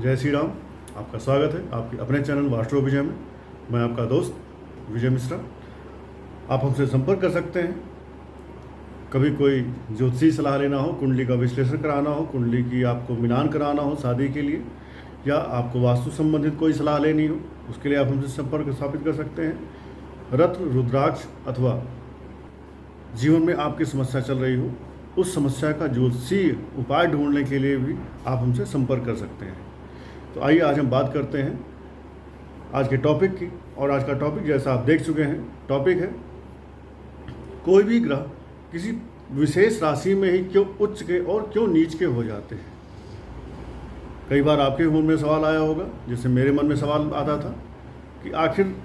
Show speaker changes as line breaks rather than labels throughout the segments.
जय श्री राम। आपका स्वागत है आपके अपने चैनल वास्ट्रो विजय में। मैं आपका दोस्त विजय मिश्रा। आप हमसे संपर्क कर सकते हैं। कभी कोई ज्योतिषी सलाह लेना हो, कुंडली का विश्लेषण कराना हो, कुंडली की आपको मिलान कराना हो शादी के लिए, या आपको वास्तु संबंधित कोई सलाह लेनी हो, उसके लिए आप हमसे संपर्क स्थापित कर सकते हैं। रत्न, रुद्राक्ष अथवा जीवन में आपकी समस्या चल रही हो, उस समस्या का ज्योतिषीय उपाय ढूंढने के लिए भी आप हमसे संपर्क कर सकते हैं। तो आइए आज हम बात करते हैं आज के टॉपिक की। और आज का टॉपिक जैसा आप देख चुके हैं, टॉपिक है कोई भी ग्रह किसी विशेष राशि में ही क्यों उच्च के और क्यों नीच के हो जाते हैं। कई बार आपके मन में सवाल आया होगा, जैसे मेरे मन में सवाल आता था कि आखिर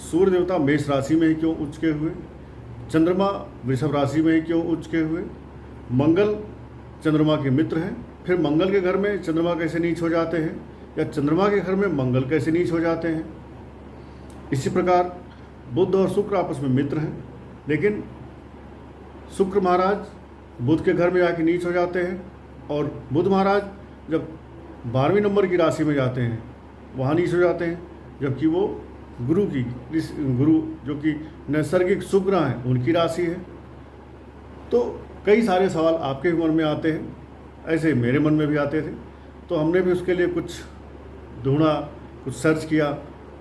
सूर्य देवता मेष राशि में ही क्यों उच्च के हुए, चंद्रमा वृषभ राशि में ही क्यों उच्च के हुए, मंगल चंद्रमा के मित्र हैं, फिर मंगल के घर में चंद्रमा कैसे नीच हो जाते हैं, या चंद्रमा के घर में मंगल कैसे नीच हो जाते हैं। इसी प्रकार बुध और शुक्र आपस में मित्र हैं, लेकिन शुक्र महाराज बुध के घर में आके नीच हो जाते हैं, और बुध महाराज जब 12वें नंबर की राशि में जाते हैं वहाँ नीच हो जाते हैं, जबकि वो गुरु जो कि नैसर्गिक शुभ ग्रह हैं उनकी राशि है। तो कई सारे सवाल आपके मन में आते हैं, ऐसे मेरे मन में भी आते थे। तो हमने भी उसके लिए कुछ ढूंढा, कुछ सर्च किया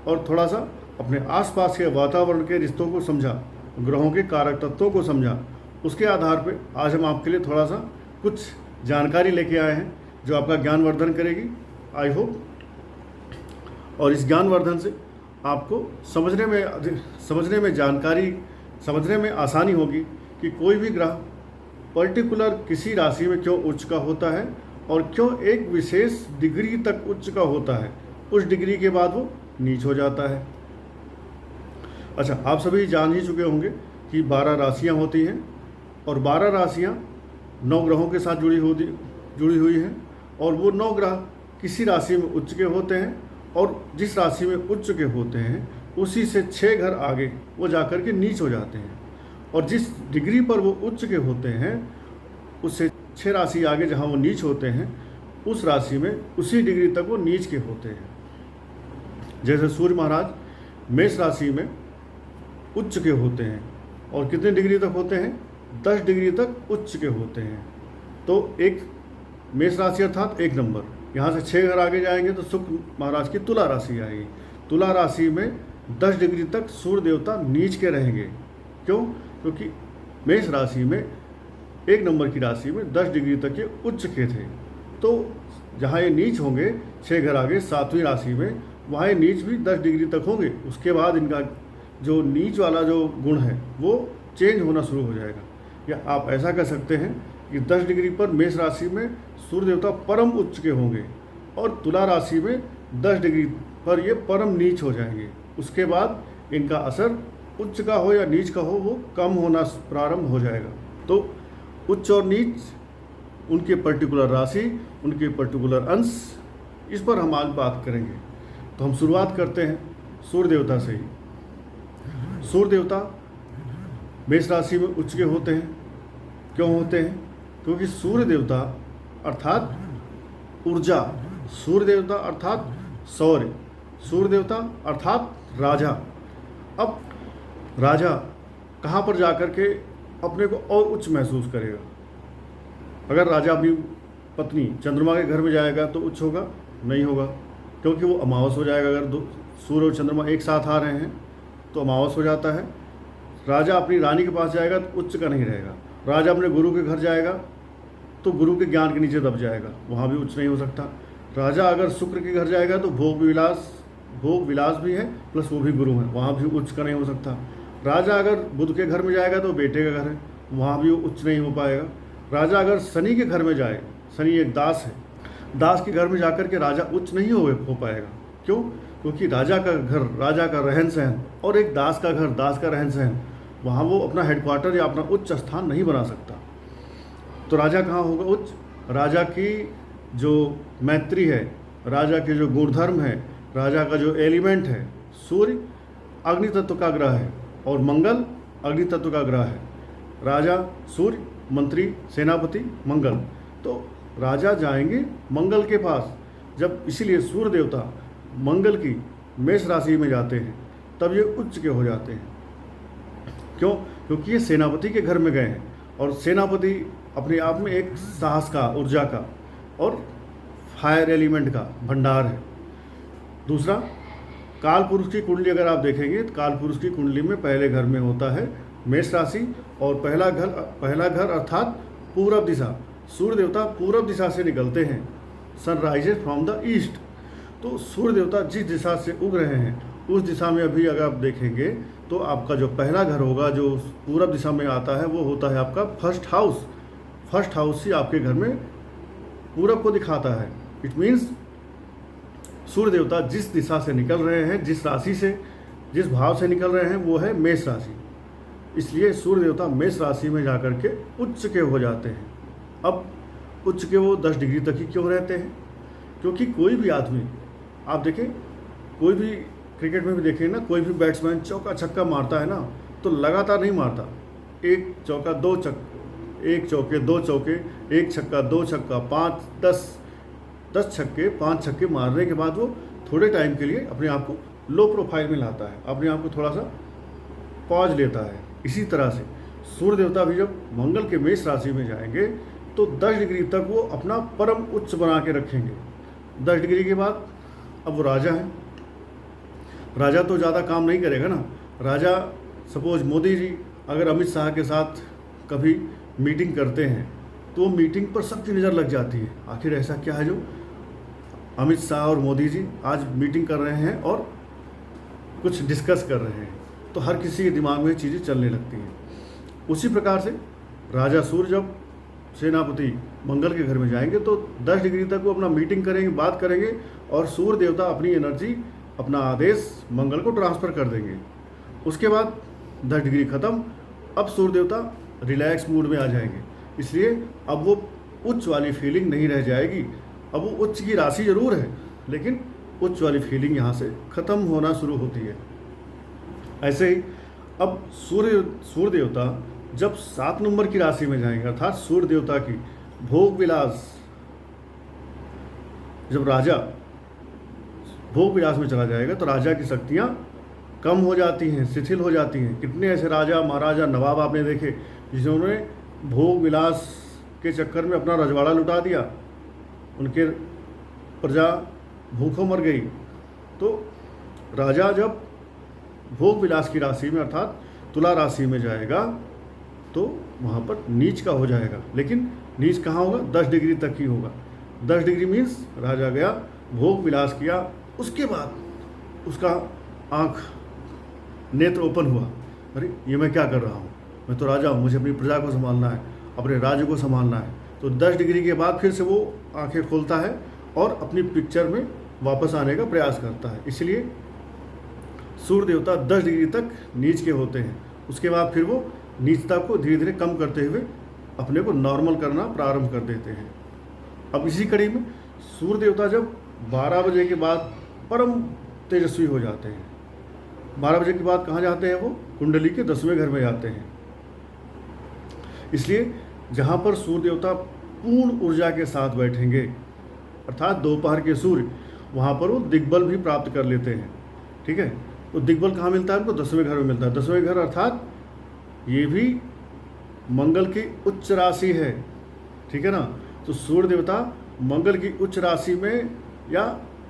और थोड़ा सा अपने आसपास के वातावरण के रिश्तों को समझा, ग्रहों के कारक तत्वों को समझा। उसके आधार पे आज हम आपके लिए थोड़ा सा कुछ जानकारी लेके आए हैं जो आपका ज्ञानवर्धन करेगी, आई होप। और इस ज्ञानवर्धन से आपको समझने में आसानी होगी कि कोई भी ग्रह पर्टिकुलर किसी राशि में क्यों उच्च का होता है और क्यों एक विशेष डिग्री तक उच्च का होता है, उस डिग्री के बाद वो नीच हो जाता है। अच्छा, आप सभी जान ही चुके होंगे कि 12 राशियां होती हैं और 12 राशियां 9 ग्रहों के साथ जुड़ी हुई हैं, और वो 9 ग्रह किसी राशि में उच्च के होते हैं, और जिस राशि में उच्च के होते हैं उसी से 6 घर आगे वो जाकर के नीच हो जाते हैं, और जिस डिग्री पर वो उच्च के होते हैं उससे 6 राशि आगे जहाँ वो नीच होते हैं उस राशि में उसी डिग्री तक वो नीच के होते हैं। जैसे सूर्य महाराज मेष राशि में उच्च के होते हैं, और कितने डिग्री तक होते हैं, 10 डिग्री तक उच्च के होते हैं। तो एक मेष राशि अर्थात 1 नंबर, यहाँ से 6 घर आगे जाएंगे तो शुक्र महाराज की तुला राशि आएगी। तुला राशि में 10 डिग्री तक सूर्य देवता नीच के रहेंगे। क्यों? क्योंकि मेष राशि में 1 नंबर की राशि में 10 डिग्री तक ये उच्च के थे। तो जहाँ ये नीच होंगे 6 घर आगे 7वीं राशि में, वहाँ ये नीच भी 10 डिग्री तक होंगे। उसके बाद इनका जो नीच वाला जो गुण है वो चेंज होना शुरू हो जाएगा। या आप ऐसा कह सकते हैं कि 10 डिग्री पर मेष राशि में सूर्य देवता परम उच्च के होंगे, और तुला राशि में 10 डिग्री पर ये परम नीच हो जाएंगे। उसके बाद इनका असर उच्च का हो या नीच का हो वो कम होना प्रारंभ हो जाएगा। तो उच्च और नीच, उनके पर्टिकुलर राशि, उनके पर्टिकुलर अंश, इस पर हम आज बात करेंगे। तो हम शुरुआत करते हैं सूर्य देवता से ही। सूर्य देवता मेष राशि में उच्च के होते हैं। क्यों होते हैं? क्योंकि सूर्य देवता अर्थात ऊर्जा, सूर्य देवता अर्थात सौर्य, सूर्य देवता अर्थात राजा। अब राजा कहाँ पर जाकर के अपने को और उच्च महसूस करेगा? अगर राजा अपनी पत्नी चंद्रमा के घर में जाएगा तो उच्च होगा? नहीं होगा, क्योंकि वो अमावस हो जाएगा। अगर सूर्य और चंद्रमा एक साथ आ रहे हैं तो अमावस हो जाता है। राजा अपनी रानी के पास जाएगा तो उच्च का नहीं रहेगा। राजा अपने गुरु के घर जाएगा तो गुरु के ज्ञान के नीचे दब जाएगा, वहाँ भी उच्च नहीं हो सकता। राजा अगर शुक्र के घर जाएगा तो भोग विलास भी है, प्लस वो भी गुरु है, वहाँ भी उच्च का नहीं हो सकता। राजा अगर बुध के घर में जाएगा तो बेटे का घर है, वहाँ भी उच्च नहीं हो पाएगा। राजा अगर शनि के घर में जाए, शनि एक दास है, दास के घर में जाकर के राजा उच्च नहीं हो पाएगा। क्यों? क्योंकि राजा का घर, राजा का रहन सहन, और एक दास का घर, दास का रहन सहन, वहाँ वो अपना हेडक्वार्टर या अपना उच्च स्थान नहीं बना सकता। तो राजा कहाँ होगा उच्च? राजा की जो मैत्री है, राजा के जो गुणधर्म है, राजा का जो एलिमेंट है, सूर्य अग्नि तत्व का ग्रह है और मंगल अग्नि तत्व का ग्रह है। राजा सूर्य, मंत्री सेनापति मंगल। तो राजा जाएंगे मंगल के पास, जब इसीलिए सूर्य देवता मंगल की मेष राशि में जाते हैं तब ये उच्च के हो जाते हैं। क्यों? क्योंकि ये सेनापति के घर में गए हैं और सेनापति अपने आप में एक साहस का, ऊर्जा का और फायर एलिमेंट का भंडार है। दूसरा, काल पुरुष की कुंडली अगर आप देखेंगे तो काल पुरुष की कुंडली में पहले घर में होता है मेष राशि और पहला घर अर्थात पूरब दिशा। सूर्य देवता पूरब दिशा से निकलते हैं, sun rises from the east. तो सूर्य देवता जिस दिशा से उग रहे हैं उस दिशा में अभी अगर आप देखेंगे तो आपका जो पहला घर होगा जो पूरब दिशा में आता है वो होता है आपका फर्स्ट हाउस। फर्स्ट हाउस ही आपके घर में पूरब को दिखाता है। इट मीन्स सूर्य देवता जिस दिशा से निकल रहे हैं, जिस राशि से, जिस भाव से निकल रहे हैं वो है मेष राशि। इसलिए सूर्य देवता मेष राशि में जाकर के उच्च के हो जाते हैं। अब उच्च के वो 10 डिग्री तक ही क्यों रहते हैं? क्योंकि कोई भी आदमी, आप देखें, कोई भी क्रिकेट में भी देखें ना, कोई भी बैट्समैन चौका छक्का मारता है ना तो लगातार नहीं मारता। एक चौका, दो छक्के, एक चौके, दो चौके, एक छक्का, दो छक्का, 5, 10 छक्के, 5 छक्के मारने के बाद वो थोड़े टाइम के लिए अपने आप को लो प्रोफाइल में लाता है, अपने आप को थोड़ा सा पॉज लेता है। इसी तरह से सूर्य देवता भी जब मंगल के मेष राशि में जाएंगे तो 10 डिग्री तक वो अपना परम उच्च बना के रखेंगे। 10 डिग्री के बाद अब वो राजा है। राजा तो ज़्यादा काम नहीं करेगा ना। राजा, सपोज मोदी जी अगर अमित शाह के साथ कभी मीटिंग करते हैं तो वो मीटिंग पर सबकी नज़र लग जाती है, आखिर ऐसा क्या है जो अमित शाह और मोदी जी आज मीटिंग कर रहे हैं और कुछ डिस्कस कर रहे हैं, तो हर किसी के दिमाग में चीज़ें चलने लगती हैं। उसी प्रकार से राजा सूर्य जब सेनापति मंगल के घर में जाएंगे तो 10 डिग्री तक वो अपना मीटिंग करेंगे, बात करेंगे और सूर्य देवता अपनी एनर्जी, अपना आदेश मंगल को ट्रांसफ़र कर देंगे। उसके बाद 10 डिग्री ख़त्म, अब सूर्य देवता रिलैक्स मूड में आ जाएंगे। इसलिए अब वो उच्च वाली फीलिंग नहीं रह जाएगी। अब वो उच्च की राशि ज़रूर है लेकिन उच्च वाली फीलिंग यहाँ से ख़त्म होना शुरू होती है। ऐसे ही अब सूर्य देवता जब 7 नंबर की राशि में जाएंगे अर्थात सूर्य देवता की भोग विलास, जब राजा भोग विलास में चला जाएगा तो राजा की शक्तियाँ कम हो जाती हैं, शिथिल हो जाती हैं। कितने ऐसे राजा, महाराजा, नवाब आपने देखे जिन्होंने भोग विलास के चक्कर में अपना रजवाड़ा लुटा दिया, उनके प्रजा भूखों मर गई। तो राजा जब भोग विलास की राशि में अर्थात तुला राशि में जाएगा तो वहाँ पर नीच का हो जाएगा। लेकिन नीच कहाँ होगा? 10 डिग्री तक ही होगा। 10 डिग्री मीन्स राजा गया, भोग विलास किया, उसके बाद उसका आँख, नेत्र ओपन हुआ, अरे ये मैं क्या कर रहा हूँ, मैं तो राजा हूँ, मुझे अपनी प्रजा को संभालना है, अपने राज्य को संभालना है। तो 10 डिग्री के बाद फिर से वो आंखें खोलता है और अपनी पिक्चर में वापस आने का प्रयास करता है। इसलिए सूर्य देवता 10 डिग्री तक नीच के होते हैं। उसके बाद फिर वो नीचता को धीरे धीरे कम करते हुए अपने को नॉर्मल करना प्रारंभ कर देते हैं। अब इसी कड़ी में सूर्य देवता जब 12 बजे के बाद परम तेजस्वी हो जाते हैं, 12 बजे के बाद कहाँ जाते हैं? वो कुंडली के 10वें घर में जाते हैं। इसलिए जहाँ पर सूर्य देवता पूर्ण ऊर्जा के साथ बैठेंगे अर्थात दोपहर के सूर्य, वहाँ पर वो दिग्बल भी प्राप्त कर लेते हैं। ठीक है, तो दिग्बल कहाँ मिलता है? उनको 10वें घर में मिलता है। 10वें घर अर्थात ये भी मंगल की उच्च राशि है। ठीक है ना, तो सूर्य देवता मंगल की उच्च राशि में या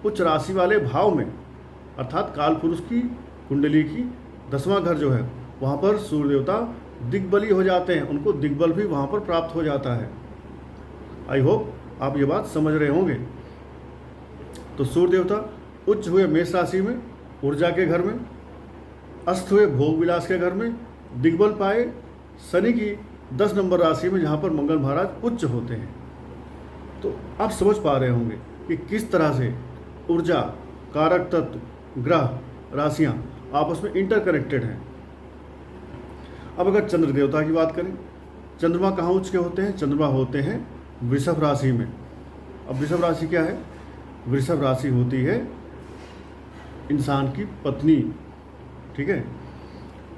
उच्च राशि वाले भाव में अर्थात काल पुरुष की कुंडली की 10वां घर जो है वहाँ पर सूर्य देवता दिग्बली हो जाते हैं, उनको दिग्बल भी वहाँ पर प्राप्त हो जाता है। आई होप आप ये बात समझ रहे होंगे। तो सूर्य देवता उच्च हुए मेष राशि में, ऊर्जा के घर में, अस्त हुए भोग विलास के घर में, दिग्बल पाए शनि की 10 नंबर राशि में जहाँ पर मंगल महाराज उच्च होते हैं। तो आप समझ पा रहे होंगे कि किस तरह से ऊर्जा, कारक तत्व, ग्रह, राशियाँ आपस में इंटरकनेक्टेड हैं। अब अगर चंद्र देवता की बात करें, चंद्रमा कहाँ उच्च के होते हैं? चंद्रमा होते हैं वृषभ राशि में। अब वृषभ राशि क्या है? वृषभ राशि होती है इंसान की पत्नी। ठीक है,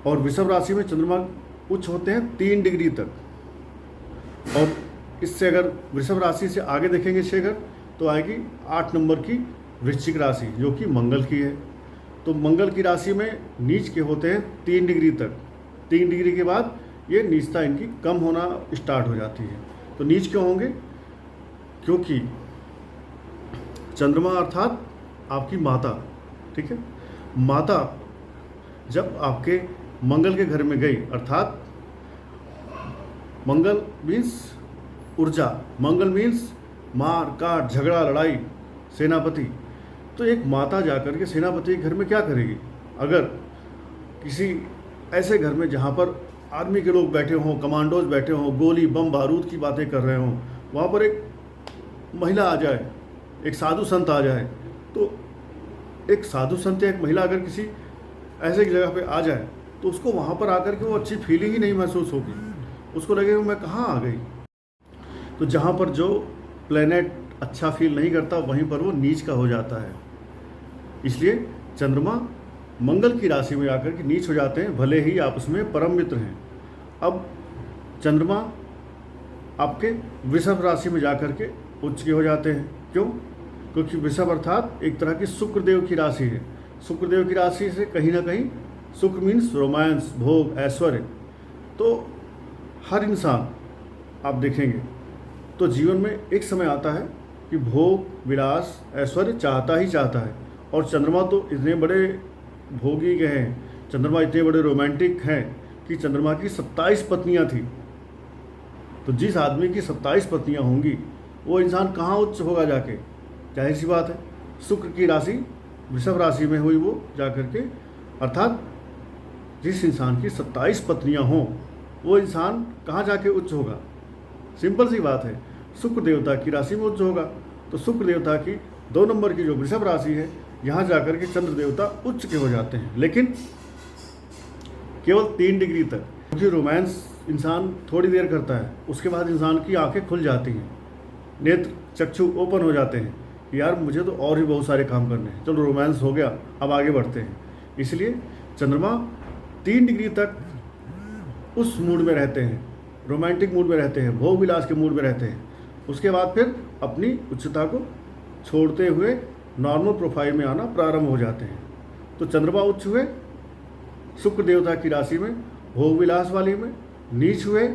और वृषभ राशि में चंद्रमा उच्च होते हैं 3 डिग्री तक। और इससे अगर वृषभ राशि से आगे देखेंगे 6 घर, तो आएगी 8 नंबर की वृश्चिक राशि, जो कि मंगल की है। तो मंगल की राशि में नीच के होते हैं 3 डिग्री तक। 3 डिग्री के बाद ये नीचता इनकी कम होना स्टार्ट हो जाती है। तो नीच क्यों होंगे? क्योंकि चंद्रमा अर्थात आपकी माता, ठीक है, माता जब आपके मंगल के घर में गई, अर्थात मंगल मीन्स ऊर्जा, मंगल मीन्स मार काट झगड़ा लड़ाई, सेनापति। तो एक माता जाकर के सेनापति के घर में क्या करेगी? अगर किसी ऐसे घर में जहाँ पर आर्मी के लोग बैठे हों, कमांडोज बैठे हों, गोली बम बारूद की बातें कर रहे हों, वहाँ पर एक महिला आ जाए, एक साधु संत आ जाए, तो एक साधु संत या एक महिला अगर किसी ऐसे की जगह पे आ जाए तो उसको वहाँ पर आकर के वो अच्छी फीलिंग ही नहीं महसूस होगी। उसको लगेगा मैं कहाँ आ गई। तो जहाँ पर जो प्लेनेट अच्छा फील नहीं करता वहीं पर वो नीच का हो जाता है। इसलिए चंद्रमा मंगल की राशि में आकर के नीच हो जाते हैं, भले ही आप उसमें परम मित्र हैं। अब चंद्रमा आपके वृषभ राशि में जाकर के उच्च के हो जाते हैं। क्यों? क्योंकि वृषभ अर्थात एक तरह की शुक्रदेव की राशि है। शुक्रदेव की राशि से कहीं ना कहीं शुक्र मीन्स रोमांस, भोग, ऐश्वर्य। तो हर इंसान आप देखेंगे तो जीवन में एक समय आता है कि भोग, विलास, ऐश्वर्य चाहता ही चाहता है। और चंद्रमा तो इतने बड़े भोगी गए हैं, चंद्रमा इतने बड़े रोमांटिक हैं कि चंद्रमा की 27 पत्नियां थी। तो जिस आदमी की 27 पत्नियां होंगी वो इंसान कहाँ उच्च होगा जाके? जाहिर सी बात है, शुक्र की राशि वृषभ राशि में हुई वो जाकर के, अर्थात जिस इंसान की 27 पत्नियां हों वो इंसान कहाँ जाके उच्च होगा? सिंपल सी बात है, शुक्र देवता की राशि में उच्च होगा। तो शुक्र देवता की 2 नंबर की जो वृषभ राशि है, यहाँ जाकर के चंद्र देवता उच्च के हो जाते हैं, लेकिन केवल 3 डिग्री तक। क्योंकि रोमांस इंसान थोड़ी देर करता है, उसके बाद इंसान की आंखें खुल जाती हैं, नेत्र चक्षु ओपन हो जाते हैं, यार मुझे तो और भी बहुत सारे काम करने हैं, चलो रोमांस हो गया, अब आगे बढ़ते हैं। इसलिए चंद्रमा 3 डिग्री तक उस मूड में रहते हैं, रोमांटिक मूड में रहते हैं, भोग विलास के मूड में रहते हैं। उसके बाद फिर अपनी उच्चता को छोड़ते हुए नॉर्मल प्रोफाइल में आना प्रारंभ हो जाते हैं। तो चंद्रमा उच्च हुए शुक्र देवता की राशि में, भोग विलास वाली में, नीच हुए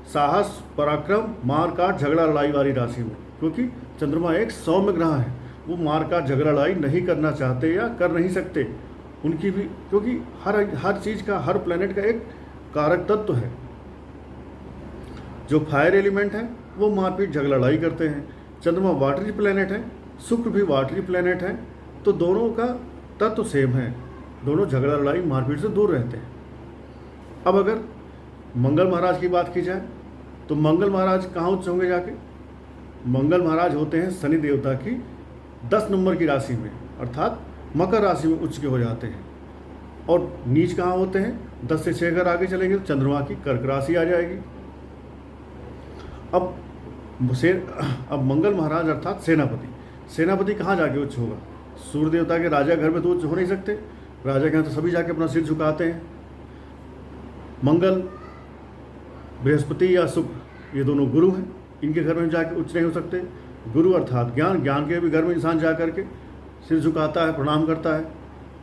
साहस, पराक्रम, मार काट झगड़ा लड़ाई वाली राशि में। क्योंकि चंद्रमा एक सौम्य ग्रह है, वो मार काट झगड़ा लड़ाई नहीं करना चाहते या कर नहीं सकते। उनकी भी, क्योंकि हर चीज़ का, हर प्लेनेट का एक कारक तत्व है। जो फायर एलिमेंट है वो मारपीट झगड़ा लड़ाई करते हैं। चंद्रमा वाटरी प्लेनेट है, शुक्र भी वाटरी प्लेनेट है, तो दोनों का तत्व सेम है, दोनों झगड़ा लड़ाई मारपीट से दूर रहते हैं। अब अगर मंगल महाराज की बात की जाए तो मंगल महाराज कहाँ उच्च होंगे जाके? मंगल महाराज होते हैं शनि देवता की 10 नंबर की राशि में, अर्थात मकर राशि में उच्च के हो जाते हैं। और नीच कहाँ होते हैं? 10 से 6 अगर आगे चलेंगे तो चंद्रमा की कर्क राशि आ जाएगी। अब मंगल महाराज अर्थात सेनापति कहाँ जाके उच्च होगा? सूर्य देवता के राजा घर में तो उच्च हो नहीं सकते, राजा के यहाँ तो सभी जाके अपना सिर झुकाते हैं। मंगल, बृहस्पति या शुक्र, ये दोनों गुरु हैं, इनके घर में जाके उच्च नहीं हो सकते। गुरु अर्थात ज्ञान के भी घर में इंसान जा करके सिर झुकाता है, प्रणाम करता है।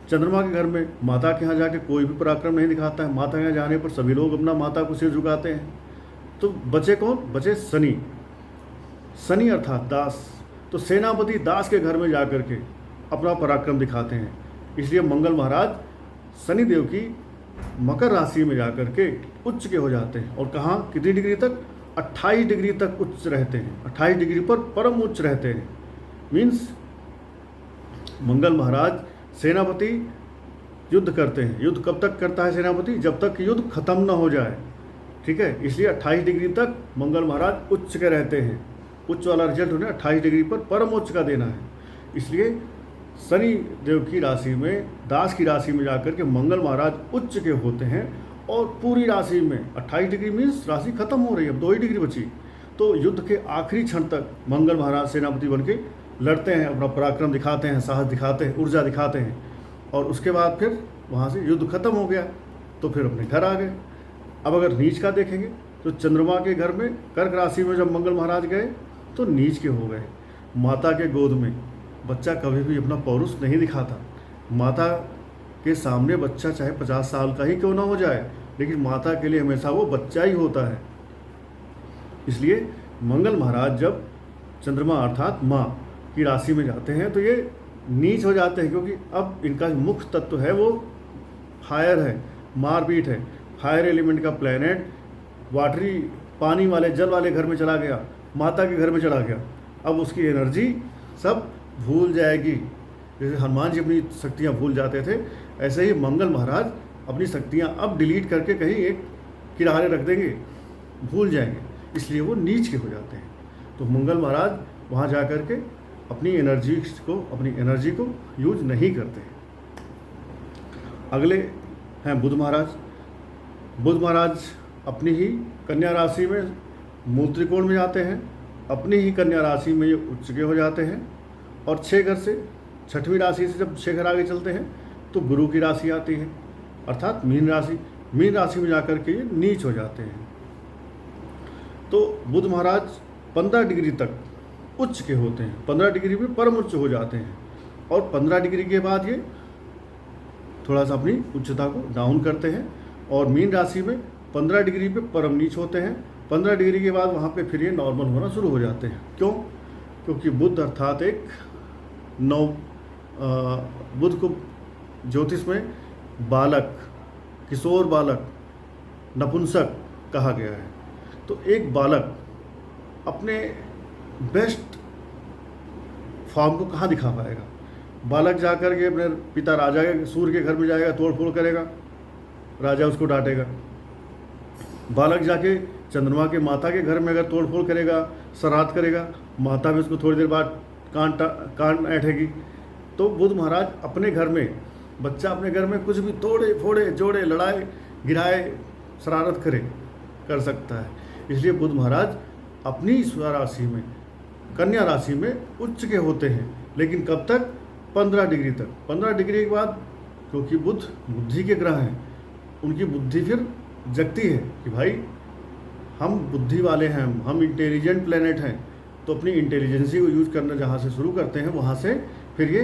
चंद्रमा के घर में माता के यहाँ जाके कोई भी पराक्रम नहीं दिखाता है, माता के यहाँ जाने पर सभी लोग अपना माता को सिर झुकाते हैं। तो बचे कौन? बचे शनि अर्थात दास। तो सेनापति दास के घर में जाकर के अपना पराक्रम दिखाते हैं। इसलिए मंगल महाराज शनि देव की मकर राशि में जाकर के उच्च के हो जाते हैं। और कहाँ, कितनी डिग्री तक? 28 डिग्री तक उच्च रहते हैं। 28 डिग्री पर परम उच्च रहते हैं। मीन्स मंगल महाराज सेनापति युद्ध करते हैं। युद्ध कब तक करता है सेनापति? जब तक युद्ध खत्म न हो जाए, ठीक है। इसलिए 28 डिग्री तक मंगल महाराज उच्च के रहते हैं। उच्च वाला रिजल्ट उन्हें 28 डिग्री पर परम उच्च का देना है। इसलिए शनि देव की राशि में, दास की राशि में जाकर के मंगल महाराज उच्च के होते हैं। और पूरी राशि में 28 डिग्री मीन्स राशि खत्म हो रही है, अब 2 ही डिग्री बची। तो युद्ध के आखिरी क्षण तक मंगल महाराज सेनापति बन के लड़ते हैं, अपना पराक्रम दिखाते हैं, साहस दिखाते हैं, ऊर्जा दिखाते हैं। और उसके बाद फिर वहाँ से युद्ध खत्म हो गया तो फिर अपने घर आ गए। अब अगर नीच का देखेंगे तो चंद्रमा के घर में कर्क राशि में जब मंगल महाराज गए तो नीच के हो गए। माता के गोद में बच्चा कभी भी अपना पौरुष नहीं दिखाता। माता के सामने बच्चा चाहे 50 साल का ही क्यों ना हो जाए, लेकिन माता के लिए हमेशा वो बच्चा ही होता है। इसलिए मंगल महाराज जब चंद्रमा अर्थात माँ की राशि में जाते हैं तो ये नीच हो जाते हैं, क्योंकि अब इनका मुख्य तत्व है वो फायर है, मारपीट है। फायर एलिमेंट का प्लैनेट वाटरी पानी वाले जल वाले घर में चला गया, माता के घर में चला गया। अब उसकी एनर्जी सब भूल जाएगी। जैसे हनुमान जी अपनी शक्तियाँ भूल जाते थे, ऐसे ही मंगल महाराज अपनी शक्तियाँ अब डिलीट करके कहीं एक किनारे रख देंगे, भूल जाएंगे, इसलिए वो नीच के हो जाते हैं। तो मंगल महाराज वहाँ जा कर के अपनी एनर्जी को यूज नहीं करते हैं। अगले हैं बुध महाराज। बुध महाराज अपनी ही कन्या राशि में मूल त्रिकोण में जाते हैं, अपनी ही कन्या राशि में ये उच्च के हो जाते हैं, और 6 घर से 6वीं राशि से जब 6 घर आगे चलते हैं तो गुरु की राशि आती है, अर्थात मीन राशि। मीन राशि में जाकर के ये नीच हो जाते हैं। तो बुध महाराज 15 डिग्री तक उच्च के होते हैं, 15 डिग्री पे परम उच्च हो जाते हैं, और 15 डिग्री के बाद ये थोड़ा सा अपनी उच्चता को डाउन करते हैं, और मीन राशि में 15 डिग्री पे परम नीच होते हैं। 15 डिग्री के बाद वहाँ पे फिर ये नॉर्मल होना शुरू हो जाते हैं। क्यों? क्योंकि बुध अर्थात एक बुध को ज्योतिष में बालक, किशोर बालक, नपुंसक कहा गया है। तो एक बालक अपने बेस्ट फॉर्म को कहाँ दिखा पाएगा? बालक जाकर के अपने पिता राजा के सूर्य के घर में जाएगा, तोड़ फोड़ करेगा, राजा उसको डांटेगा। बालक जाके चंद्रमा के माता के घर में अगर तोड़ फोड़ करेगा, श्राद्ध करेगा, माता भी उसको थोड़ी देर बाद कान ऐठेगी। तो बुध महाराज अपने घर में, बच्चा अपने घर में कुछ भी तोड़े फोड़े जोड़े लड़ाए गिराए शरारत कर सकता है। इसलिए बुध महाराज अपनी इस राशि में, कन्या राशि में उच्च के होते हैं, लेकिन कब तक? 15 डिग्री तक। 15 डिग्री के बाद, क्योंकि बुध बुद्धि के ग्रह हैं, उनकी बुद्धि फिर जगती है कि भाई हम बुद्धि वाले हैं, हम इंटेलिजेंट प्लेनेट हैं। तो अपनी इंटेलिजेंसी को यूज करना जहाँ से शुरू करते हैं, वहाँ से फिर ये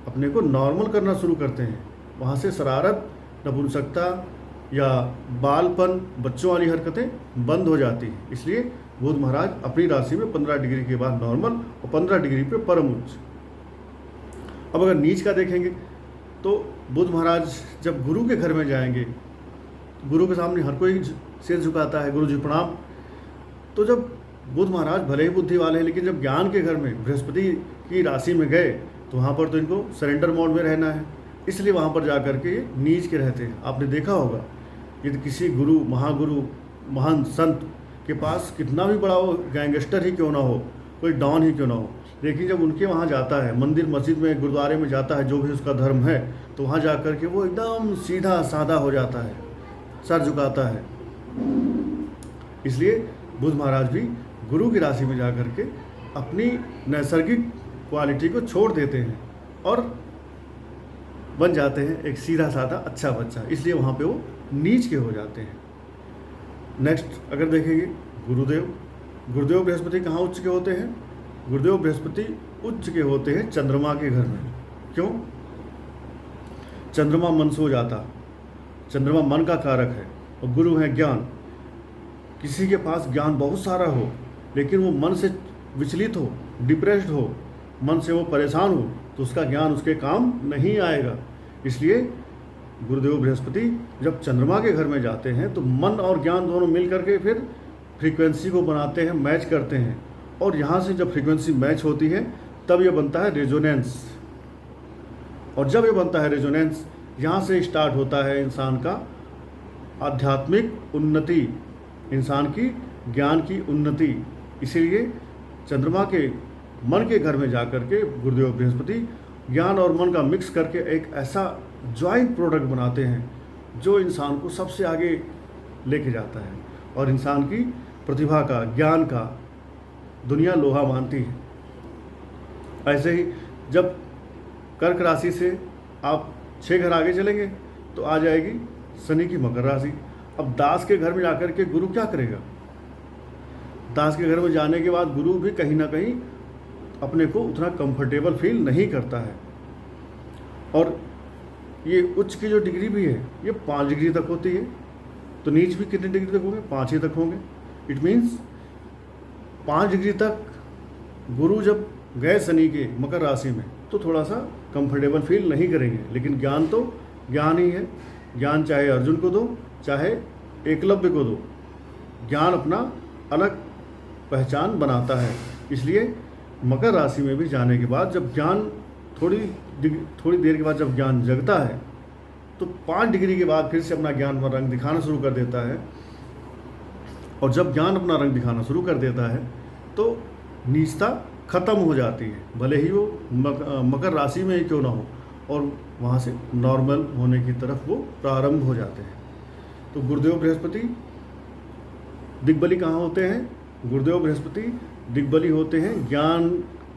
अपने को नॉर्मल करना शुरू करते हैं। वहाँ से शरारत, नपुंसकता या बालपन, बच्चों वाली हरकतें बंद हो जाती हैं। इसलिए बुध महाराज अपनी राशि में 15 डिग्री के बाद नॉर्मल और 15 डिग्री पे परम उच्च। अब अगर नीच का देखेंगे तो बुध महाराज जब गुरु के घर में जाएंगे, गुरु के सामने हर कोई सिर झुकाता है, गुरु जी प्रणाम। तो जब बुध महाराज भले ही बुद्धि वाले हैं, लेकिन जब ज्ञान के घर में बृहस्पति की राशि में गए तो वहाँ पर तो इनको सरेंडर मोड में रहना है, इसलिए वहाँ पर जा कर के ये नीच के रहते हैं। आपने देखा होगा यदि किसी गुरु, महागुरु, महान संत के पास कितना भी बड़ा वो गैंगस्टर ही क्यों ना हो, कोई डॉन ही क्यों ना हो, लेकिन जब उनके वहाँ जाता है, मंदिर मस्जिद में, गुरुद्वारे में जाता है, जो भी उसका धर्म है, तो वहाँ जा कर के वो एकदम सीधा साधा हो जाता है, सर झुकाता है। इसलिए बुध महाराज भी गुरु की राशि में जा कर के अपनी नैसर्गिक क्वालिटी को छोड़ देते हैं और बन जाते हैं एक सीधा साधा अच्छा बच्चा, इसलिए वहाँ पे वो नीच के हो जाते हैं। नेक्स्ट अगर देखेंगे गुरुदेव बृहस्पति कहाँ उच्च के होते हैं? गुरुदेव बृहस्पति उच्च के होते हैं चंद्रमा के घर में। क्यों? चंद्रमा मन सो जाता, चंद्रमा मन का कारक है, और गुरु है ज्ञान। किसी के पास ज्ञान बहुत सारा हो, लेकिन वो मन से विचलित हो, डिप्रेस्ड हो, मन से वो परेशान हो, तो उसका ज्ञान उसके काम नहीं आएगा। इसलिए गुरुदेव बृहस्पति जब चंद्रमा के घर में जाते हैं तो मन और ज्ञान दोनों मिल करके फिर फ्रीक्वेंसी को बनाते हैं, मैच करते हैं, और यहाँ से जब फ्रीक्वेंसी मैच होती है तब ये बनता है रेजोनेंस। और जब ये बनता है रेजोनेंस, यहाँ से स्टार्ट होता है इंसान का आध्यात्मिक उन्नति, इंसान की ज्ञान की उन्नति। इसीलिए चंद्रमा के मन के घर में जाकर के गुरुदेव बृहस्पति ज्ञान और मन का मिक्स करके एक ऐसा जॉइंट प्रोडक्ट बनाते हैं जो इंसान को सबसे आगे लेके जाता है, और इंसान की प्रतिभा का, ज्ञान का दुनिया लोहा मानती है। ऐसे ही जब कर्क राशि से आप 6 घर आगे चलेंगे तो आ जाएगी शनि की मकर राशि। अब दास के घर में जाकर के गुरु क्या करेगा? दास के घर में जाने के बाद गुरु भी कहीं ना कहीं अपने को उतना कंफर्टेबल फील नहीं करता है। और ये उच्च की जो डिग्री भी है ये 5 डिग्री तक होती है, तो नीच भी कितने डिग्री तक होंगे? 5 ही तक होंगे। इट मीन्स 5 डिग्री तक गुरु जब गए शनि के मकर राशि में तो थोड़ा सा कंफर्टेबल फील नहीं करेंगे, लेकिन ज्ञान तो ज्ञान ही है। ज्ञान चाहे अर्जुन को दो चाहे एकलव्य को दो, ज्ञान अपना अलग पहचान बनाता है। इसलिए मकर राशि में भी जाने के बाद जब ज्ञान थोड़ी देर के बाद जब ज्ञान जगता है तो 5 डिग्री के बाद फिर से अपना ज्ञान का रंग दिखाना शुरू कर देता है। और जब ज्ञान अपना रंग दिखाना शुरू कर देता है तो नीचता खत्म हो जाती है, भले ही वो मकर राशि में ही क्यों ना हो, और वहाँ से नॉर्मल होने की तरफ वो प्रारंभ हो जाते हैं। तो गुरुदेव बृहस्पति दिग्बली कहाँ होते हैं? गुरुदेव बृहस्पति दिग्बली होते हैं ज्ञान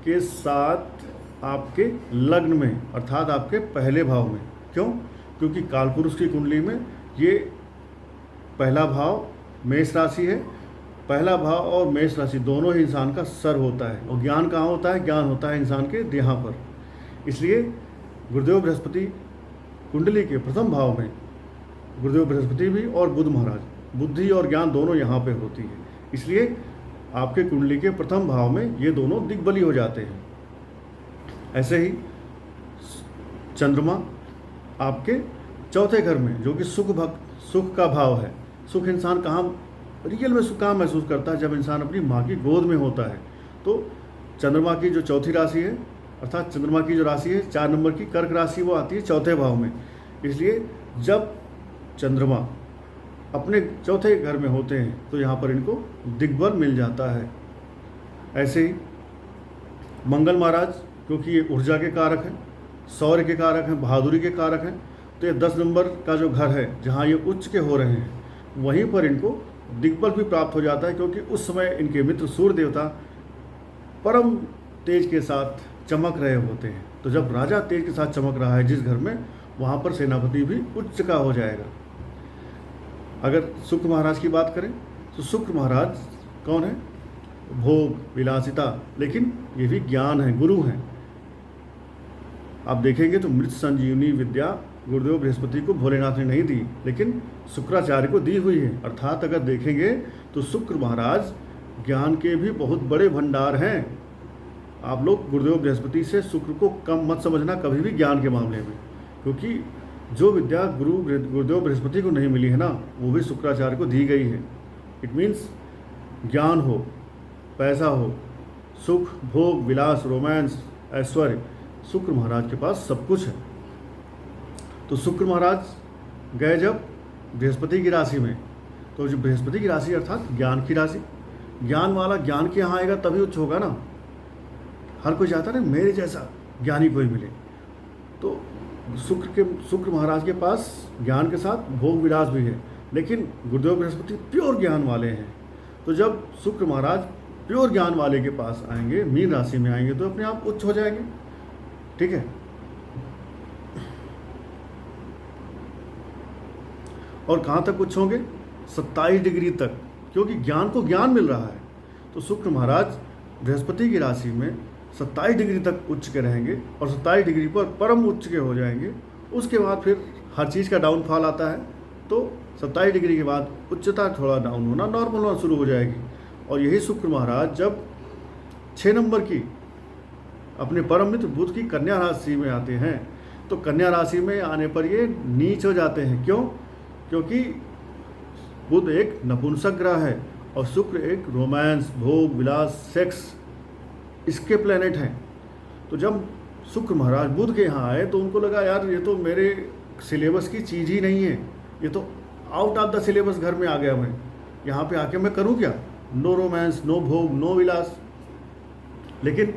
के साथ आपके लग्न में, अर्थात आपके पहले भाव में। क्यों? क्योंकि कालपुरुष की कुंडली में ये पहला भाव मेष राशि है। पहला भाव और मेष राशि दोनों ही इंसान का सर होता है। और ज्ञान कहाँ होता है? ज्ञान होता है इंसान के देहा पर। इसलिए गुरुदेव बृहस्पति कुंडली के प्रथम भाव में गुरुदेव बृहस्पति भी और बुध महाराज, बुद्धि और ज्ञान दोनों यहाँ पे होती है। इसलिए आपके कुंडली के प्रथम भाव में ये दोनों दिग्बली हो जाते हैं। ऐसे ही चंद्रमा आपके चौथे घर में, जो कि सुख का भाव है। सुख इंसान कहाँ रियल में सुख कहाँ महसूस करता है? जब इंसान अपनी माँ की गोद में होता है। तो चंद्रमा की जो चौथी राशि है, अर्थात चंद्रमा की जो राशि है 4 नंबर की कर्क राशि, वो आती है चौथे भाव में। इसलिए जब चंद्रमा अपने चौथे घर में होते हैं तो यहाँ पर इनको दिग्बल मिल जाता है। ऐसे ही मंगल महाराज, क्योंकि ये ऊर्जा के कारक हैं, शौर्य के कारक हैं, बहादुरी के कारक हैं, तो ये 10 नंबर का जो घर है जहाँ ये उच्च के हो रहे हैं, वहीं पर इनको दिग्बल भी प्राप्त हो जाता है। क्योंकि उस समय इनके मित्र सूर्य देवता परम तेज के साथ चमक रहे होते हैं। तो जब राजा तेज के साथ चमक रहा है जिस घर में, वहाँ पर सेनापति भी उच्च का हो जाएगा। अगर शुक्र महाराज की बात करें तो शुक्र महाराज कौन है? भोग, विलासिता, लेकिन ये भी ज्ञान है, गुरु हैं। आप देखेंगे तो मृत संजीवनी विद्या गुरुदेव बृहस्पति को भोलेनाथ ने नहीं दी, लेकिन शुक्राचार्य को दी हुई है। अर्थात अगर देखेंगे तो शुक्र महाराज ज्ञान के भी बहुत बड़े भंडार हैं। आप लोग गुरुदेव बृहस्पति से शुक्र को कम मत समझना कभी भी ज्ञान के मामले में, क्योंकि जो विद्या गुरुदेव बृहस्पति को नहीं मिली है ना, वो भी शुक्राचार्य को दी गई है। इट मीन्स ज्ञान हो, पैसा हो, सुख, भोग, विलास, रोमांस, ऐश्वर्य, शुक्र महाराज के पास सब कुछ है। तो शुक्र महाराज गए जब बृहस्पति की राशि में, तो जो बृहस्पति की राशि अर्थात ज्ञान की राशि, ज्ञान वाला ज्ञान के यहाँ आएगा तभी उच्च होगा ना। हर कोई चाहता है ना मेरे जैसा ज्ञानी कोई मिले। तो शुक्र महाराज के पास ज्ञान के साथ भोग विलास भी है, लेकिन गुरुदेव बृहस्पति प्योर ज्ञान वाले हैं। तो जब शुक्र महाराज प्योर ज्ञान वाले के पास आएंगे, मीन राशि में आएंगे, तो अपने आप उच्च हो जाएंगे। ठीक है। और कहाँ तक उच्च होंगे? 27 डिग्री तक, क्योंकि ज्ञान को ज्ञान मिल रहा है। तो शुक्र महाराज बृहस्पति की राशि में 27 डिग्री तक उच्च के रहेंगे और 27 डिग्री पर परम उच्च के हो जाएंगे। उसके बाद फिर हर चीज़ का डाउनफॉल आता है, तो 27 डिग्री के बाद उच्चता थोड़ा डाउन होना, नॉर्मल होना शुरू हो जाएगी। और यही शुक्र महाराज जब 6 नंबर की अपने परम मित्र बुध की कन्या राशि में आते हैं, तो कन्या राशि में आने पर ये नीच हो जाते हैं। क्यों? क्योंकि बुध एक नपुंसक ग्रह है और शुक्र एक रोमांस, भोग, विलास, सेक्स, इसके प्लैनेट हैं। तो जब शुक्र महाराज बुध के यहाँ आए तो उनको लगा यार ये तो मेरे सिलेबस की चीज़ ही नहीं है, ये तो आउट ऑफ द सिलेबस घर में आ गया। मैं यहाँ पे आके मैं करूँ क्या? नो रोमांस, नो भोग, नो विलास। लेकिन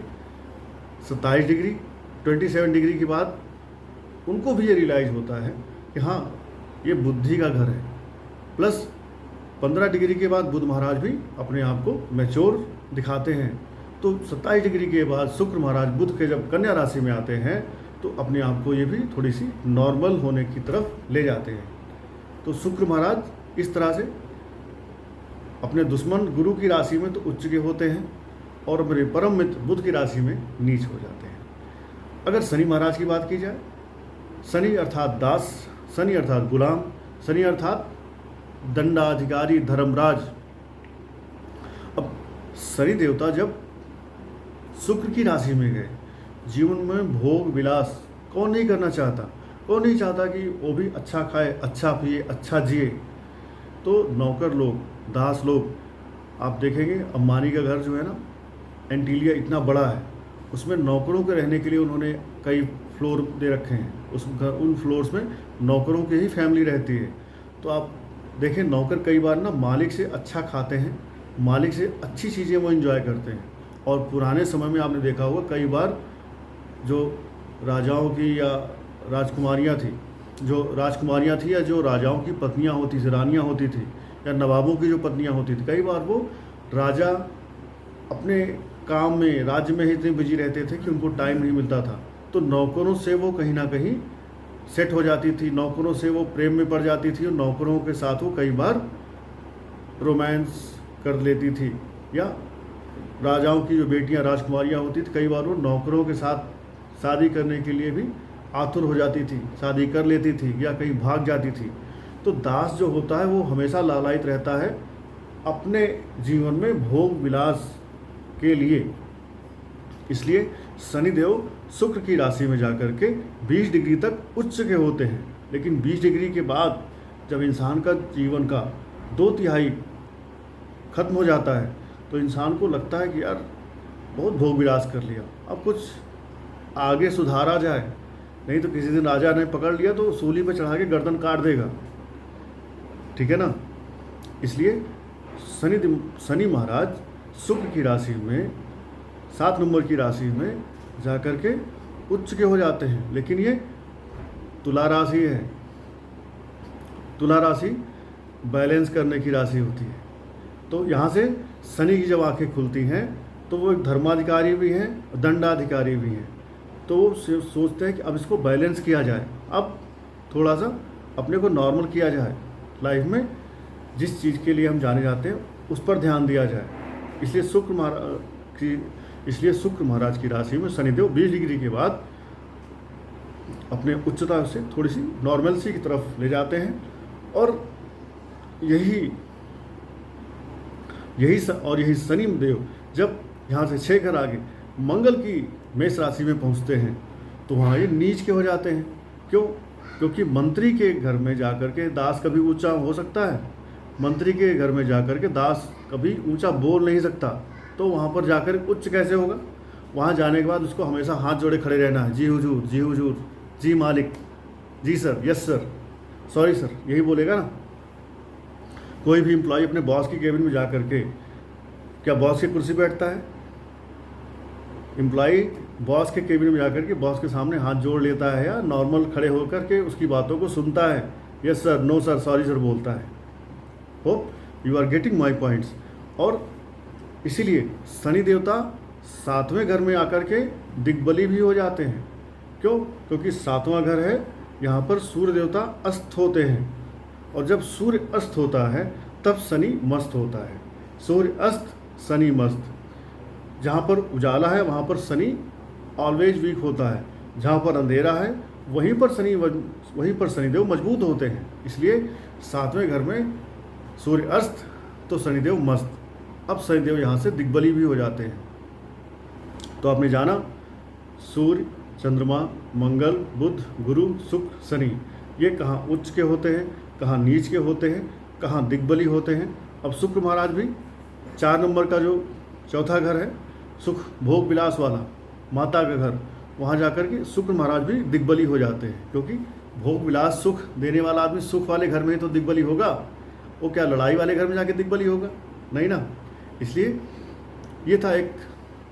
27 डिग्री 27 डिग्री के बाद उनको भी ये रियलाइज़ होता है कि हाँ ये बुद्धि का घर है। प्लस 15 डिग्री के बाद बुध महाराज भी अपने आप को मैच्योर दिखाते हैं। तो 27 डिग्री के बाद शुक्र महाराज बुध के जब कन्या राशि में आते हैं तो अपने आप को ये भी थोड़ी सी नॉर्मल होने की तरफ ले जाते हैं। तो शुक्र महाराज इस तरह से अपने दुश्मन गुरु की राशि में तो उच्च के होते हैं, और मेरे परम मित्र बुध की राशि में नीच हो जाते हैं। अगर शनि महाराज की बात की जाए, शनि अर्थात दास, शनि अर्थात गुलाम, शनि अर्थात दंडाधिकारी, धर्मराज। अब शनि देवता जब शुक्र की राशि में गए, जीवन में भोग विलास कौन नहीं करना चाहता, कौन नहीं चाहता कि वो भी अच्छा खाए, अच्छा पिए, अच्छा जिए। तो नौकर लोग, दास लोग, आप देखेंगे अंबानी का घर जो है ना, एंटीलिया इतना बड़ा है, उसमें नौकरों के रहने के लिए उन्होंने कई फ्लोर दे रखे हैं। उन फ्लोर्स में नौकरों की ही फैमिली रहती है। तो आप देखें नौकर कई बार ना मालिक से अच्छा खाते हैं, मालिक से अच्छी चीज़ें वो एंजॉय करते हैं। और पुराने समय में आपने देखा होगा कई बार जो राजाओं की या राजकुमारियाँ थी या जो राजाओं की पत्नियाँ होती थी, रानियाँ होती थी, या नवाबों की जो पत्नियाँ होती थी, कई बार वो राजा अपने काम में, राज्य में ही इतने बिजी रहते थे कि उनको टाइम नहीं मिलता था। तो नौकरों से वो कहीं ना कहीं सेट हो जाती थी, नौकरों से वो प्रेम में पड़ जाती थी और नौकरों के साथ वो कई बार रोमांस कर लेती थी। या राजाओं की जो बेटियां, राजकुमारियां होती थी, कई बार वो नौकरों के साथ शादी करने के लिए भी आतुर हो जाती थी, शादी कर लेती थी या कहीं भाग जाती थी। तो दास जो होता है वो हमेशा लालायित रहता है अपने जीवन में भोग विलास के लिए। इसलिए शनिदेव शुक्र की राशि में जाकर के 20 डिग्री तक उच्च के होते हैं। लेकिन 20 डिग्री के बाद जब इंसान का जीवन का 2/3 खत्म हो जाता है तो इंसान को लगता है कि यार बहुत भोग विलास कर लिया, अब कुछ आगे सुधारा जाए, नहीं तो किसी दिन राजा ने पकड़ लिया तो सूली पर चढ़ा के गर्दन काट देगा। ठीक है ना। इसलिए शनि महाराज शुक्र की राशि में 7 नंबर की राशि में जाकर के उच्च के हो जाते हैं। लेकिन ये तुला राशि है, तुला राशि बैलेंस करने की राशि होती है। तो यहाँ से शनि की जब आंखें खुलती हैं तो वो एक धर्माधिकारी भी हैं, दंडाधिकारी भी हैं। तो वो सोचते हैं कि अब इसको बैलेंस किया जाए, अब थोड़ा सा अपने को नॉर्मल किया जाए, लाइफ में जिस चीज़ के लिए हम जाने जाते हैं उस पर ध्यान दिया जाए। इसलिए शुक्र महाराज की राशि में शनिदेव 20 डिग्री के बाद अपने उच्चता से थोड़ी सी नॉर्मलसी की तरफ ले जाते हैं। और यही शनिदेव जब यहाँ से 6 घर आगे मंगल की मेष राशि में पहुँचते हैं तो वहाँ ये नीच के हो जाते हैं। क्यों? क्योंकि मंत्री के घर में जाकर के दास कभी ऊंचा हो सकता है? मंत्री के घर में जाकर के दास कभी ऊंचा बोल नहीं सकता। तो वहाँ पर जाकर उच्च कैसे होगा? वहाँ जाने के बाद उसको हमेशा हाथ जोड़े खड़े रहना है, जी हुजूर, जी हुजूर, जी मालिक, जी sir, yes sir, sorry sir, यही बोलेगा ना। कोई भी एम्प्लॉय अपने बॉस की केबिन में जाकर के क्या बॉस की कुर्सी पर बैठता है? एम्प्लॉय बॉस के केबिन में जाकर के बॉस के सामने हाथ जोड़ लेता है या नॉर्मल खड़े होकर के उसकी बातों को सुनता है, yes sir, no sir, sorry sir बोलता है। Hope you are getting my points. और इसीलिए शनि देवता 7वें घर में आकर के दिग्बली भी हो जाते हैं। क्यों? क्योंकि 7वां घर है, यहाँ पर सूर्य देवता अस्त होते हैं। और जब सूर्य अस्त होता है तब शनि मस्त होता है। सूर्य अस्त, शनि मस्त। जहाँ पर उजाला है वहाँ पर शनि ऑलवेज वीक होता है, जहाँ पर अंधेरा है वहीं पर शनिदेव मजबूत होते हैं। इसलिए 7वें घर में सूर्य अस्त तो शनिदेव मस्त। अब शनिदेव यहाँ से दिग्बली भी हो जाते हैं। तो आपने जाना सूर्य, चंद्रमा, मंगल, बुध, गुरु, शुक्र, शनि, ये कहाँ उच्च के होते हैं, कहाँ नीच के होते हैं, कहाँ दिग्बली होते हैं। अब शुक्र महाराज भी 4 नंबर का जो चौथा घर है, सुख भोग विलास वाला, माता का घर, वहाँ जाकर के शुक्र महाराज भी दिग्बली हो जाते हैं। क्योंकि भोग विलास सुख देने वाला आदमी सुख वाले घर में ही तो दिग्बली होगा, वो क्या लड़ाई वाले घर में जाके दिग्बली होगा? नहीं ना। इसलिए ये था एक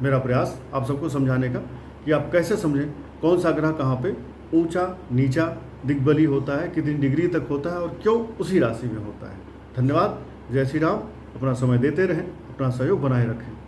मेरा प्रयास आप सबको समझाने का कि आप कैसे समझें कौन सा ग्रह कहाँ पे ऊंचा नीचा दिग्बली होता है, कितनी डिग्री तक होता है और क्यों उसी राशि में होता है। धन्यवाद। जय श्री राम। अपना समय देते रहें, अपना सहयोग बनाए रखें।